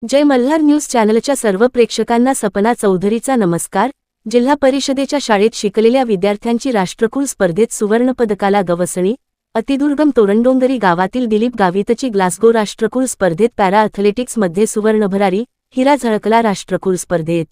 जय Malhar news चॅनलच्या सर्व प्रेक्षकांना सपना चौधरीचा नमस्कार। जिल्हा परिषदेच्या शाळेत शिकलेल्या विद्यार्थ्यांची राष्ट्रकुल स्पर्धेत सुवर्णपदकाला गवसणी। अतिदुर्गम तोरणडोंगरी गावातील दिलीप गावितची ग्लासगो राष्ट्रकुल स्पर्धेत पॅरा ॲथलेटिक्समध्ये सुवर्ण भरारी, हिरा झळकला राष्ट्रकुल स्पर्धेत।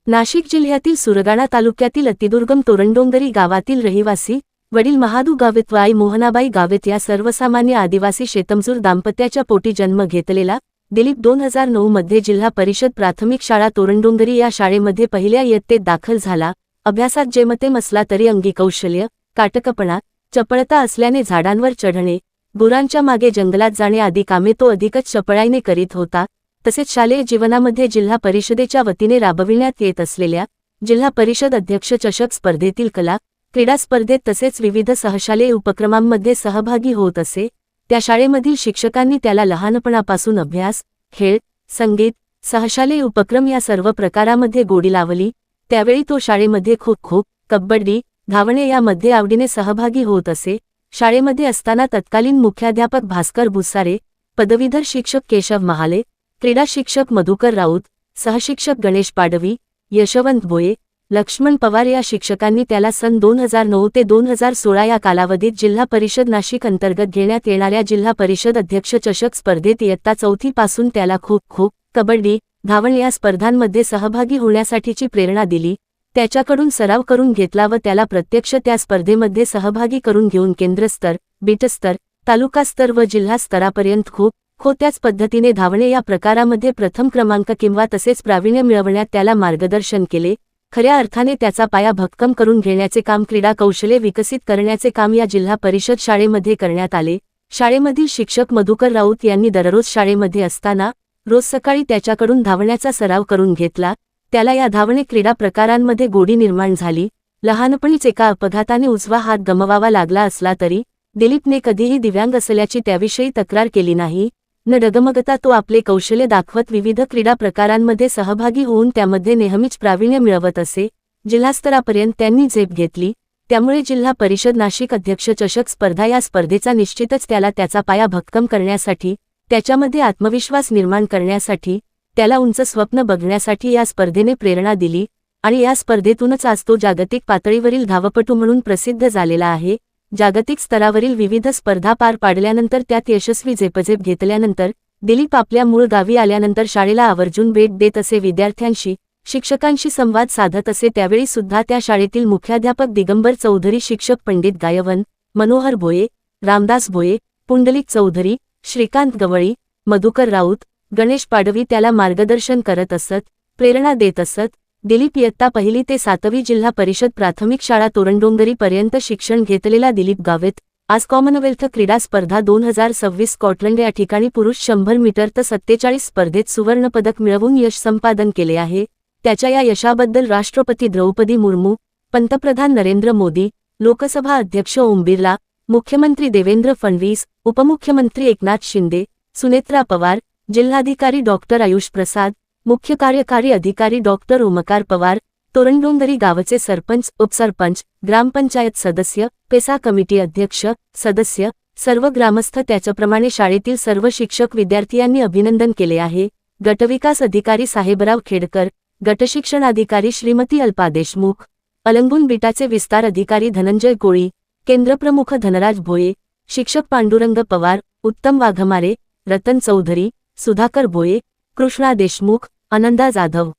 नाशिक जिल्ह्यातील सुरगाणा तालुक्यातील अतिदुर्गम तोरणडोंगरी गावातील रहिवासी वडील महादू गावित व आई मोहनाबाई गावित या सर्वसामान्य आदिवासी शेतमजूर दाम्पत्याच्या पोटी जन्म घेतलेला दिलीप 2009 मध्ये जिल्हा परिषद प्राथमिक शाळा तोरणडोंगरी या शाळेमध्ये पहिल्या इयत्तेत दाखल झाला। अभ्यासात जेमतेम असला तरी अंगी कौशल्य, काटकपणा, चपळता असल्याने झाडांवर चढणे, गुरांच्या मागे जंगलात जाणे आदी कामे तो अधिकच चपळाईने करीत होता। तसेच शालेय जीवनामध्ये जिल्हा परिषदेच्या वतीने राबविण्यात येत असलेल्या जिल्हा परिषद अध्यक्ष चषक स्पर्धेतील कला, क्रीडा स्पर्धेत तसेच विविध सहशालेय उपक्रमांमध्ये सहभागी होत असे। त्या शाळेमधील शिक्षकांनी त्याला लहानपणापासून अभ्यास, खेळ, संगीत, सहशालेय उपक्रम या सर्व प्रकारामध्ये गोडी लावली। त्यावेळी तो शाळेमध्ये खो-खो, कबड्डी, धावणे यामध्ये आवडीने सहभागी होत असे। शाळेमध्ये असताना तत्कालीन मुख्याध्यापक भास्कर भुसारे, पदवीधर शिक्षक केशव महाले, क्रीडा शिक्षक मधुकर राऊत, सहशिक्षक गणेश पाडवी, यशवंत भोये, लक्ष्मण पवार या शिक्षकांनी त्याला सन 2009 ते 2016 या कालावधीत जिल्हा परिषद नाशिक अंतर्गत घेण्यात येणाऱ्या जिल्हा परिषद अध्यक्ष चषक स्पर्धेत इयत्ता 4थी पासून त्याला खो-खो, कबड्डी, धावण या स्पर्धांमध्ये सहभागी होण्यासाठीची प्रेरणा दिली। त्याच्याकडून सराव करून घेतला व त्याला प्रत्यक्ष त्या स्पर्धेमध्ये सहभागी करून घेऊन केंद्रस्तर, बीटस्तर, तालुकास्तर व जिल्हा स्तरापर्यंत खो-खो त्याच पद्धतीने धावणे या प्रकारामध्ये प्रथम क्रमांक किंवा तसेच प्रावीण्य मिळवण्यात त्याला मार्गदर्शन केले। खऱ्या अर्थाने त्याचा पाया भक्कम करून घेण्याचे काम, क्रीडा कौशल्ये विकसित करण्याचे काम या जिल्हा परिषद शाळेमध्ये करण्यात आले। शाळेमधील शिक्षक मधुकर राऊत यांनी दररोज शाळेमध्ये असताना रोज सकाळी त्याच्याकडून धावण्याचा सराव करून घेतला। त्याला या धावणे क्रीडा प्रकारांमध्ये गोडी निर्माण झाली। लहानपणीच एका अपघाताने उजवा हात गमवावा लागला असला तरी दिलीपने कधीही दिव्यांग असल्याची त्याविषयी तक्रार केली नाही। न डगमगता तो आपले कौशल्य दाखवत विविध क्रीडा प्रकारांमध्ये सहभागी होऊन त्यामध्ये नेहमीच प्रावीण्य मिळवत असे। जिल्हास्तरापर्यंत त्यांनी झेप घेतली। त्यामुळे जिल्हा परिषद नाशिक अध्यक्ष चषक स्पर्धा या स्पर्धेचा निश्चितच त्याला त्याचा पाया भक्कम करण्यासाठी, त्याच्यामध्ये आत्मविश्वास निर्माण करण्यासाठी, त्याला उंच स्वप्न बघण्यासाठी या स्पर्धेने प्रेरणा दिली आणि या स्पर्धेतूनच आज तो जागतिक पातळीवरील धावपटू म्हणून प्रसिद्ध झालेला आहे। जागतिक स्तरावरील विविध स्पर्धा पार पाडल्यानंतर त्यात यशस्वी झेपझेप घेतल्यानंतर दिलीप आपल्या मूळ गावी आल्यानंतर शाळेला आवर्जून भेट देत असे, विद्यार्थ्यांशी, शिक्षकांशी संवाद साधत असे। त्यावेळी सुद्धा त्या शाळेतील मुख्याध्यापक दिगंबर चौधरी, शिक्षक पंडित गायवन, मनोहर भोये, रामदास भोये, पुंडलिक चौधरी, श्रीकांत गवळी, मधुकर राऊत, गणेश पाडवी त्याला मार्गदर्शन करत असत, प्रेरणा देत असत। दिलीप इयत्ता 1ली ते 7वी जिल्हा परिषद प्राथमिक शाळा तोरणडोंगरी पर्यंत शिक्षण घेतलेला दिलीप गावित आज कॉमनवेल्थ क्रीडा स्पर्धा 2026 स्कॉटलंड या ठिकाणी पुरुष 100 मीटर तर 47 स्पर्धेत सुवर्णपदक मिळवून यश संपादन केले आहे। त्याच्या या यशाबद्दल राष्ट्रपती द्रौपदी मुर्मू, पंतप्रधान नरेंद्र मोदी, लोकसभा अध्यक्ष ओम बिर्ला, मुख्यमंत्री देवेंद्र फडणवीस, उपमुख्यमंत्री एकनाथ शिंदे, सुनेत्रा पवार, जिल्हाधिकारी डॉक्टर आयुष प्रसाद, मुख्य कार्यकारी अधिकारी डॉक्टर ओमकार पवार, तोरणडोंगरी गावचे सरपंच, उपसरपंच, ग्रामपंचायत सदस्य, पेसा कमिटी अध्यक्ष, सदस्य, सर्व ग्रामस्थ त्याच्याप्रमाणे शाळेतील सर्व शिक्षक विद्यार्थी अभिनंदन केले आहे। गटविकास अधिकारी साहेबराव खेडकर, गटशिक्षणाधिकारी श्रीमती अल्पा देशमुख, अलंगून बीटाचे विस्तार अधिकारी धनंजय कोळी, केंद्रप्रमुख धनराज भोये, शिक्षक पांडुरंग पवार, उत्तम वाघमारे, रतन चौधरी, सुधाकर भोये, कृष्णा देशमुख, आनंदा जाधव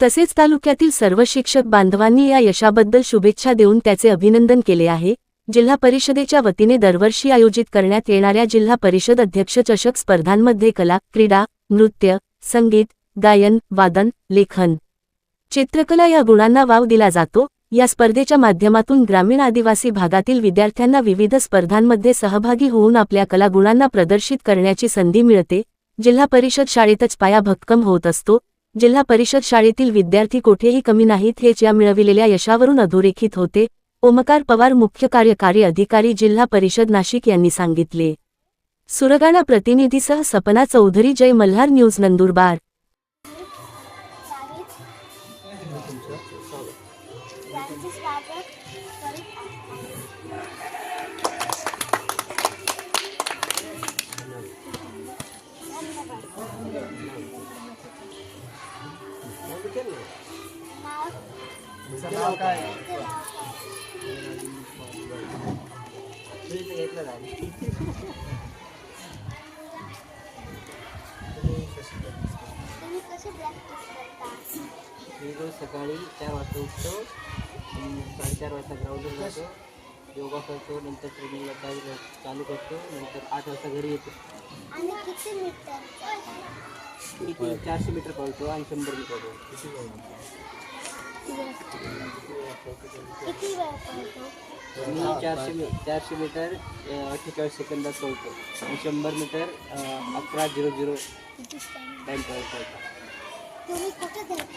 तसेच तालुक्यातील सर्व शिक्षक बांधवांनी या यशाबद्दल शुभेच्छा देऊन त्याचे अभिनंदन केले आहे। जिल्हा परिषदेच्या वतीने दरवर्षी आयोजित करण्यात येणाऱ्या जिल्हा परिषद अध्यक्ष चषक स्पर्धांमध्ये कला, क्रीडा, नृत्य, संगीत, गायन, वादन, लेखन, चित्रकला या गुणांना वाव दिला जातो। या स्पर्धेच्या माध्यमातून ग्रामीण आदिवासी भागातील विद्यार्थ्यांना विविध स्पर्धांमध्ये सहभागी होऊन आपल्या कला गुणांना प्रदर्शित करण्याची संधी मिळते। जिल्हा परिषद शाळेतच पाया भक्कम होत असतो। जिल्हा परिषद शाळेतील विद्यार्थी कोठेही कमी नाहीत हेच या मिळविलेल्या यशावरून अधोरेखित होते। ओमकार पवार, मुख्य कार्यकारी अधिकारी, जिल्हा परिषद नाशिक यांनी सांगितले। सुरगाणा प्रतिनिधीसह सपना चौधरी, जय मल्हार न्यूज, नंदुरबार। तुम्ही कशी प्रॅक्टिस करता? मी रोज सकाळी 4 वाजता उठतो, 4:30 वाजता ग्राउंडवर जातो, योगा करतो, नंतर ट्रेनिंगला चालू करतो, नंतर 8 वाजता घरी येतो. आणि किती मीटर किती 400 मीटर पळतो आणि 100 मीटर पळतो. किती वेळ पळतो? मी 400 मीटर 48 सेकंदात पळतो आणि 100 मीटर 11:00 टाईम पळतो. तुम्ही कुठे खेळता?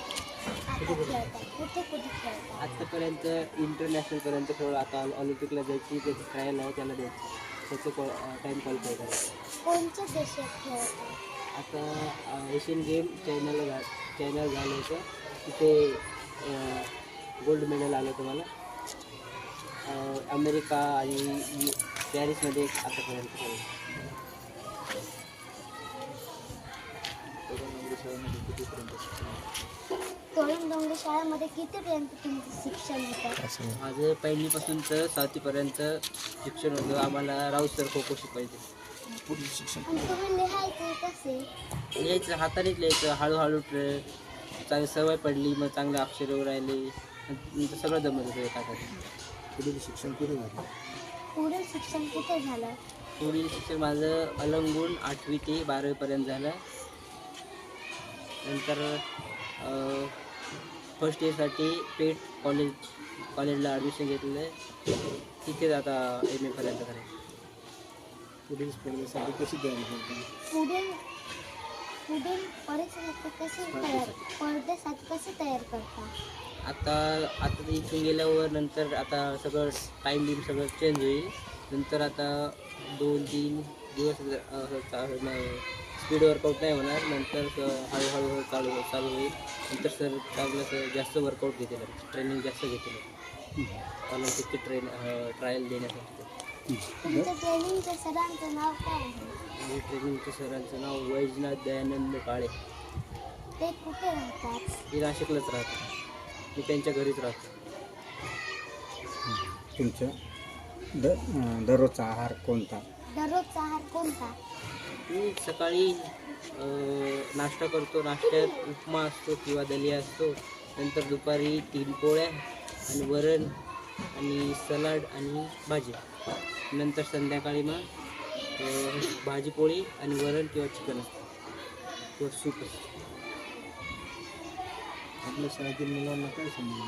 कुठे खेळता? आत्तापर्यंत इंटरनॅशनलपर्यंत खेळलो. आता ऑलिम्पिकला जायची त्याची ट्रायल आहे, त्याला द्यायची, त्याचं टाईम क्वालिफाय करायचं. कोणत्या देशात खेळता? आता एशियन गेम चायनाला झालं होतं, तिथे गोल्ड मेडल आलं होतं मला. अमेरिका आणि पॅरिसमध्ये आतापर्यंत खेळलो. तोरण डोंगरी शाळेमध्ये कितीपर्यंत तुमचं शिक्षण होतं? माझं पहिलीपासून तर 7वीपर्यंत शिक्षण होतं. आम्हाला राऊत सर खो खो शिकवायचे. आणि तुम्ही लिहायचे कसे? लिहायचं हातानेच लिहायचं. हळूहळू चांगली सवय पडली, मग चांगले अक्षर राहिले, नंतर सगळं जमत होतं एका हाताने. पुढील शिक्षण कुठे झालं? पुढील शिक्षण कुठे झालं? पुढील शिक्षण माझं अलंगून 8वी ते 12वीपर्यंत झालं. नंतर फर्स्ट इयरसाठी पेठ कॉलेजला ॲडमिशन घेतलेलं आहे. तिथेच आता MA पर्यंत करायचं. पुढील स्पर्धेसाठी कशी तयारी करता? पुढील स्पर्धेसाठी कसे तयार करता? आता इथून गेल्यावर नंतर आता सगळं टाईम बिम सगळं चेंज होईल. नंतर आता 2-3 दिवस स्पीड वर्कआउट नाही होणार. नंतर हळूहळू चालू होईल. नंतर सर चांगलं जास्त वर्कआउट घेतील, ट्रेनिंग जास्त घेतील ऑलिम्पिकची ट्रायल देण्यासाठी. तुमच्या ट्रेनिंगच्या सरांचं नाव काय आहे? ट्रेनिंगच्या सरांचं नाव वैजनाथ दयानंद काळे. ते कुठे राहतात? मी नाशिकलाच राहतो. मी त्यांच्या घरीच राहतो. तुमच्या दररोजचा आहार कोणता? दररोजचा आहार कोणता? मी सकाळी नाश्ता करतो. नाश्त्यात उपमा असतो किंवा दलिया असतो. नंतर दुपारी 3 पोळ्या आणि वरण आणि सलाड आणि भाजी. नंतर संध्याकाळी मग भाजी पोळी आणि वरण किंवा चिकन असतं किंवा सूप असतं. आपल्या शाळेतील मुलांना काय समजलं?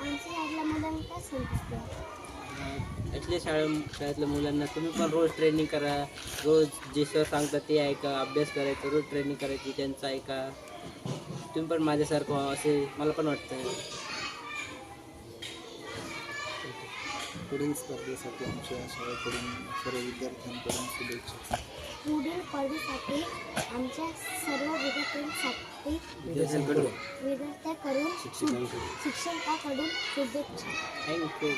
आमच्या शाळेतल्या मुलांना काय समजतं? इथल्या शाळेतल्या मुलांना तुम्ही पण रोज ट्रेनिंग करा. रोज जे सर सांगतात ते ऐका. अभ्यास करायचा, रोज ट्रेनिंग करायची, त्यांचं ऐका. तुम्ही पण माझ्यासारखं व्हा असे मला पण वाटतं. पुढील स्पर्धेसाठी आमच्या शाळेकडून सर्व विद्यार्थ्यांकडून शुभेच्छा. पुढील स्पर्धेसाठी आमच्या सर्व विद्यार्थ्यांकडून शिक्षकांकडून शुभेच्छा. थँक्यू.